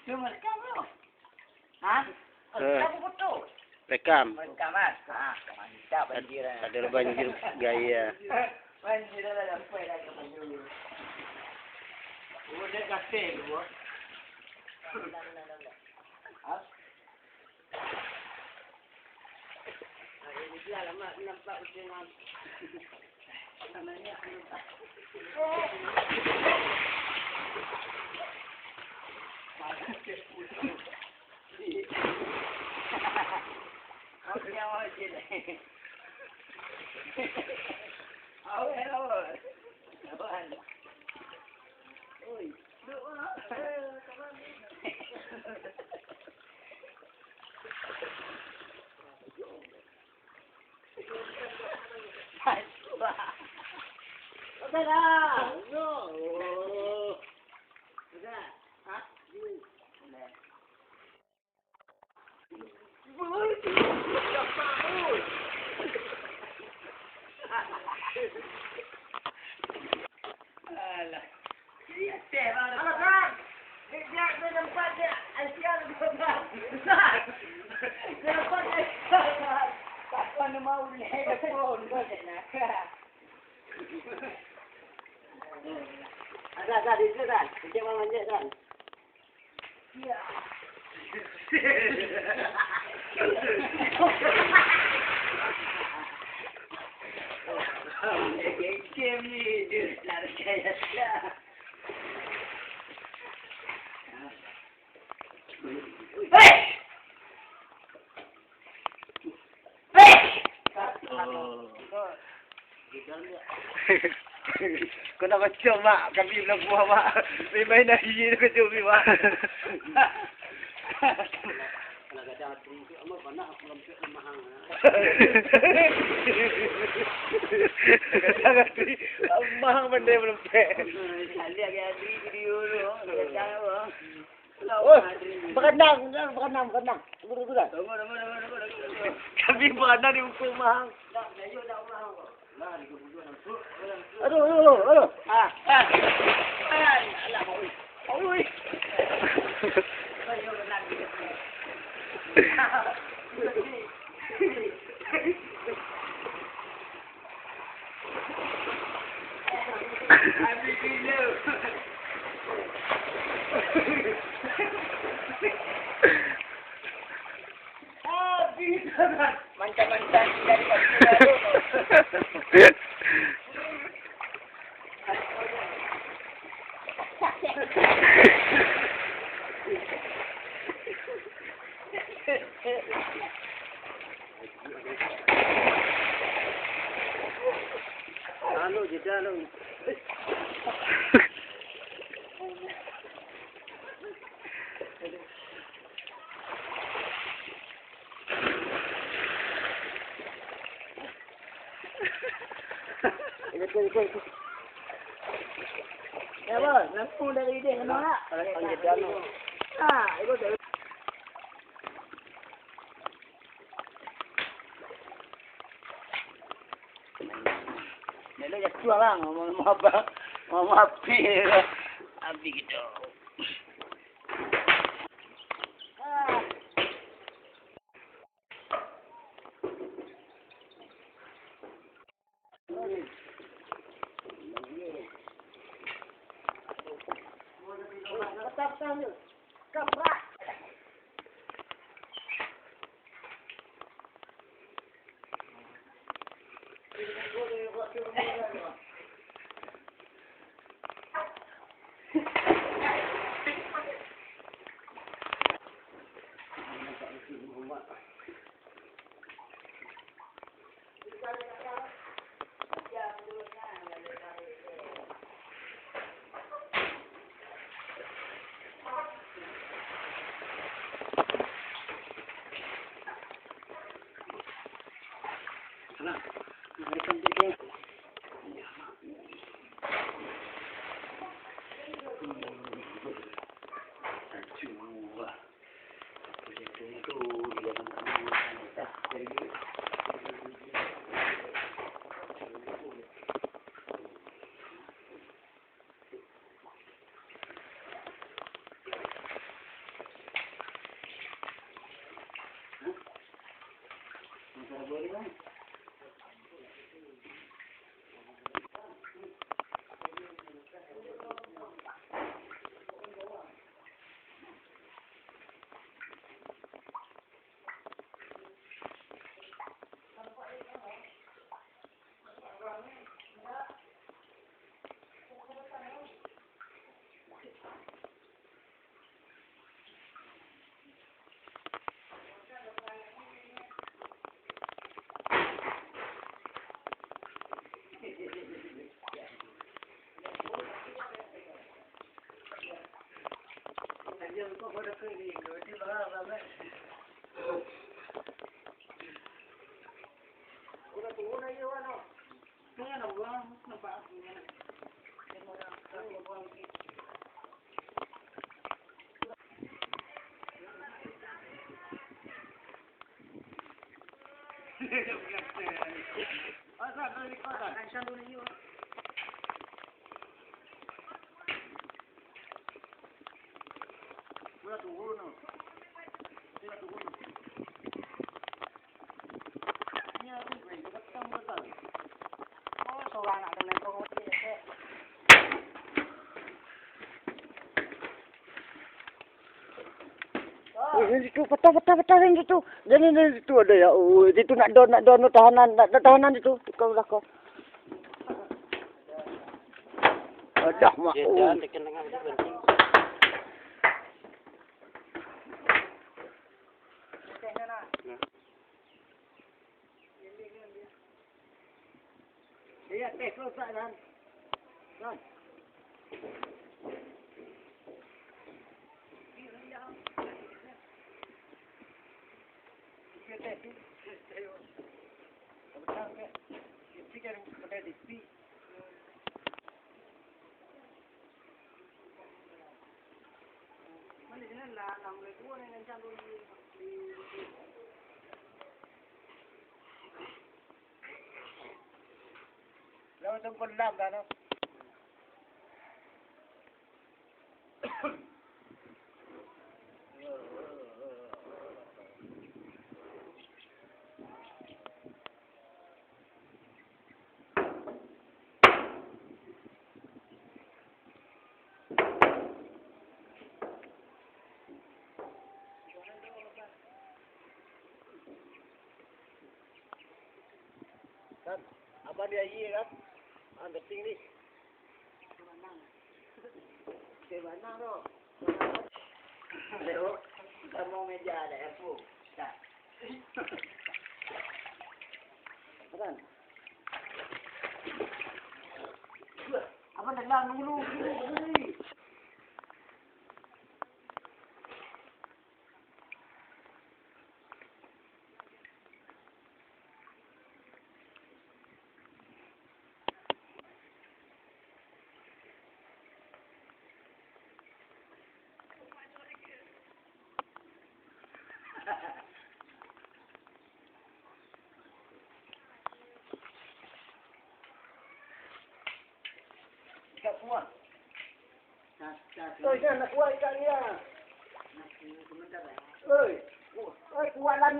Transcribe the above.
Cuma rekam tu. Ha? Rekam betul. Rekam. Rekam kan? Ha, mantap banjir. Ada banjir gaya. Banjir dah sampai dah ke banjir. Oh, dia kasih dulu. Ha? Ini dia lama nampak dengan namanya nampak. Apa yang awak cakap? Awak. Oi, doa. Apa dah? No. Sudah. Ha? Boleh. Alah. Dia tebal. Alah kan. Dia nampak dia Asia lebih besar. Dia nampak Asia. Tak pernah mau lihat pun dia nak. Ada di situ kan. Dia mau manjat kan. Ya. Game ni dia lari kaya dah. Hei! Hei! Kau nak macam mak kami bilang buah mak. Main dah hiji tu kecil ni mak. Kalau ada tu amat banyak belum mahang. Jangan tu mahang benda belum pek. Kali ada video tu, jangan apa. Oh, berenang. Tunggu. Kami berenang di hukum mahang. Aduh. Ah. Alah, oi. Ayo berenang. Abi gila. Abi mantan dari baru. Anu je dah lu. Ikut. Ya bos, langsung dari dia kena nak. Panggil dia lu. Ikut dari. Nela ya tua lah, mau api gitu. Kaprak. Oh, yang situ, patah yang situ. Jangan situ ada ya. Oh, situ nak don tahanan situ. Kau lah kau. Dah mak. Oh. Dia tes rosak kan. Kan. Lawan tungkol lam dah no. Kan, apa dia iya kan? Ambil tinggi. Kemana lo? Leo, kamu meja ada aku. Dah. Kan? Apa nak lang dulu? Tak puas. Oi, jangan nak kuat ikan dia. Oi, kuat lah